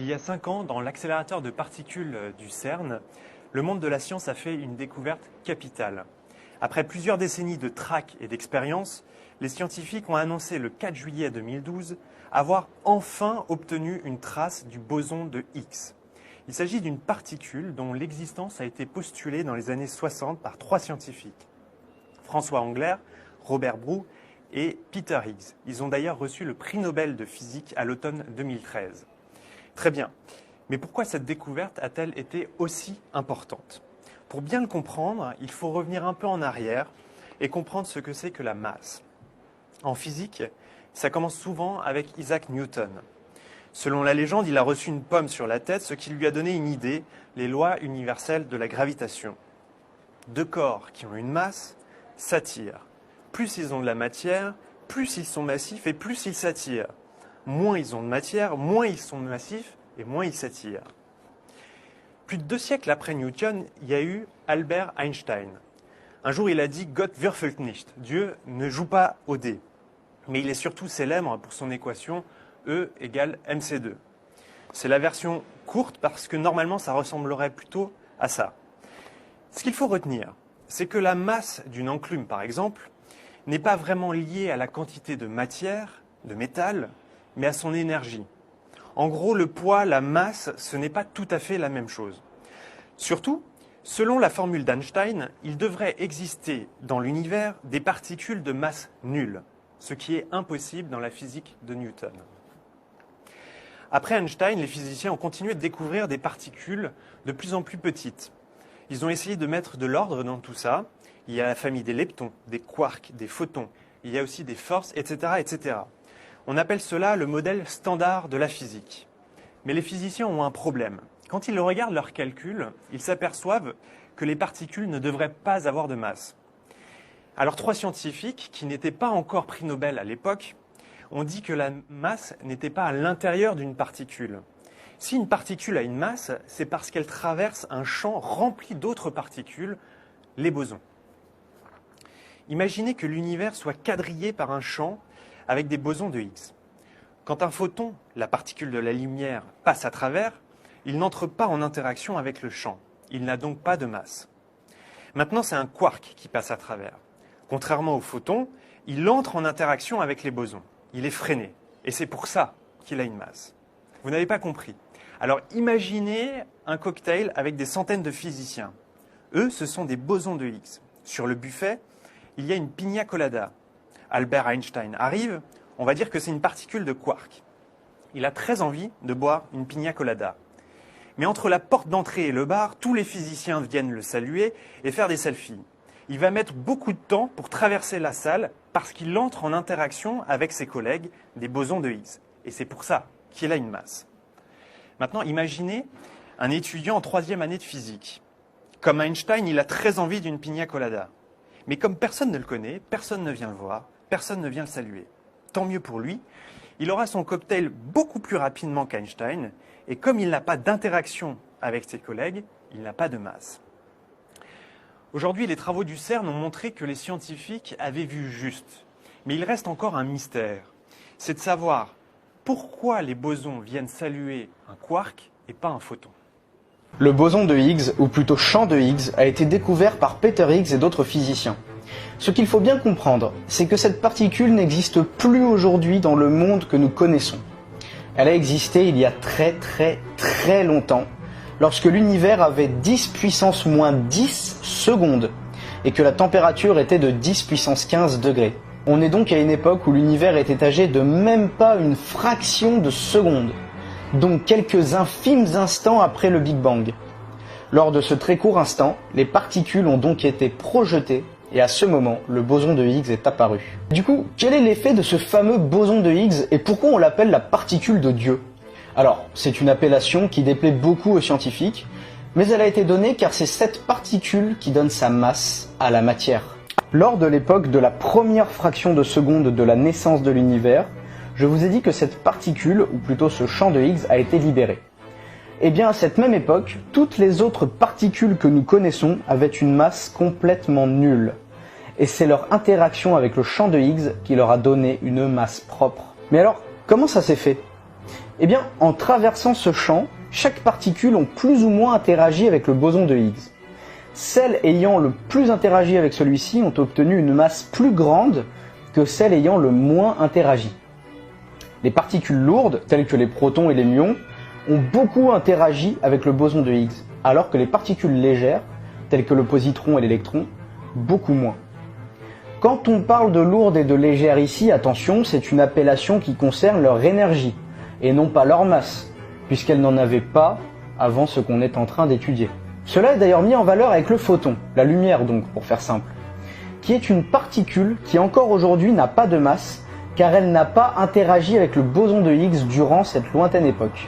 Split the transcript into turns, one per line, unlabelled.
Il y a 5 ans, dans l'accélérateur de particules du CERN, le monde de la science a fait une découverte capitale. Après plusieurs décennies de trac et d'expériences, les scientifiques ont annoncé le 4 juillet 2012 avoir enfin obtenu une trace du boson de Higgs. Il s'agit d'une particule dont l'existence a été postulée dans les années 60 par 3 scientifiques, François Englert, Robert Broux et Peter Higgs. Ils ont d'ailleurs reçu le prix Nobel de physique à l'automne 2013. Très bien. Mais pourquoi cette découverte a-t-elle été aussi importante? Pour bien le comprendre, il faut revenir un peu en arrière et comprendre ce que c'est que la masse. En physique, ça commence souvent avec Isaac Newton. Selon la légende, il a reçu une pomme sur la tête, ce qui lui a donné une idée, les lois universelles de la gravitation. 2 corps qui ont une masse s'attirent. Plus ils ont de la matière, plus ils sont massifs et plus ils s'attirent. Moins ils ont de matière, moins ils sont massifs et moins ils s'attirent. Plus de 2 siècles après Newton, il y a eu Albert Einstein. Un jour, il a dit « Gott würfelt nicht », Dieu ne joue pas au dé. Mais il est surtout célèbre pour son équation E égale mc2. C'est la version courte parce que normalement, ça ressemblerait plutôt à ça. Ce qu'il faut retenir, c'est que la masse d'une enclume, par exemple, n'est pas vraiment liée à la quantité de matière, de métal, mais à son énergie. En gros, le poids, la masse, ce n'est pas tout à fait la même chose. Surtout, selon la formule d'Einstein, il devrait exister dans l'univers des particules de masse nulle, ce qui est impossible dans la physique de Newton. Après Einstein, les physiciens ont continué de découvrir des particules de plus en plus petites. Ils ont essayé de mettre de l'ordre dans tout ça. Il y a la famille des leptons, des quarks, des photons, il y a aussi des forces, etc., etc. On appelle cela le modèle standard de la physique. Mais les physiciens ont un problème. Quand ils regardent leurs calculs, ils s'aperçoivent que les particules ne devraient pas avoir de masse. Alors 3 scientifiques, qui n'étaient pas encore prix Nobel à l'époque, ont dit que la masse n'était pas à l'intérieur d'une particule. Si une particule a une masse, c'est parce qu'elle traverse un champ rempli d'autres particules, les bosons. Imaginez que l'univers soit quadrillé par un champ avec des bosons de Higgs. Quand un photon, la particule de la lumière, passe à travers, il n'entre pas en interaction avec le champ. Il n'a donc pas de masse. Maintenant, c'est un quark qui passe à travers. Contrairement au photon, il entre en interaction avec les bosons. Il est freiné. Et c'est pour ça qu'il a une masse. Vous n'avez pas compris. Alors imaginez un cocktail avec des centaines de physiciens. Eux, ce sont des bosons de Higgs. Sur le buffet, il y a une pina colada. Albert Einstein arrive, on va dire que c'est une particule de quark. Il a très envie de boire une pina colada. Mais entre la porte d'entrée et le bar, tous les physiciens viennent le saluer et faire des selfies. Il va mettre beaucoup de temps pour traverser la salle parce qu'il entre en interaction avec ses collègues des bosons de Higgs. Et c'est pour ça qu'il a une masse. Maintenant, imaginez un étudiant en 3e année de physique. Comme Einstein, il a très envie d'une pina colada. Mais comme personne ne le connaît, personne ne vient le voir, personne ne vient le saluer. Tant mieux pour lui, il aura son cocktail beaucoup plus rapidement qu'Einstein, et comme il n'a pas d'interaction avec ses collègues, il n'a pas de masse. Aujourd'hui, les travaux du CERN ont montré que les scientifiques avaient vu juste. Mais il reste encore un mystère. C'est de savoir pourquoi les bosons viennent saluer un quark et pas un photon.
Le boson de Higgs, ou plutôt champ de Higgs, a été découvert par Peter Higgs et d'autres physiciens. Ce qu'il faut bien comprendre, c'est que cette particule n'existe plus aujourd'hui dans le monde que nous connaissons. Elle a existé il y a très longtemps, lorsque l'univers avait 10 puissance moins 10 secondes, et que la température était de 10 puissance 15 degrés. On est donc à une époque où l'univers était âgé de même pas une fraction de seconde, donc quelques infimes instants après le Big Bang. Lors de ce très court instant, les particules ont donc été projetées, et à ce moment, le boson de Higgs est apparu. Du coup, quel est l'effet de ce fameux boson de Higgs, et pourquoi on l'appelle la particule de Dieu? Alors, c'est une appellation qui déplaît beaucoup aux scientifiques, mais elle a été donnée car c'est cette particule qui donne sa masse à la matière. Lors de l'époque de la première fraction de seconde de la naissance de l'univers, je vous ai dit que cette particule, ou plutôt ce champ de Higgs, a été libéré. Eh bien, à cette même époque, toutes les autres particules que nous connaissons avaient une masse complètement nulle. Et c'est leur interaction avec le champ de Higgs qui leur a donné une masse propre. Mais alors, comment ça s'est fait? Eh bien, en traversant ce champ, chaque particule ont plus ou moins interagi avec le boson de Higgs. Celles ayant le plus interagi avec celui-ci ont obtenu une masse plus grande que celles ayant le moins interagi. Les particules lourdes, telles que les protons et les muons, ont beaucoup interagi avec le boson de Higgs, alors que les particules légères, telles que le positron et l'électron, beaucoup moins. Quand on parle de lourdes et de légères ici, attention, c'est une appellation qui concerne leur énergie, et non pas leur masse, puisqu'elles n'en avaient pas avant ce qu'on est en train d'étudier. Cela est d'ailleurs mis en valeur avec le photon, la lumière donc, pour faire simple, qui est une particule qui encore aujourd'hui n'a pas de masse, car elle n'a pas interagi avec le boson de Higgs durant cette lointaine époque.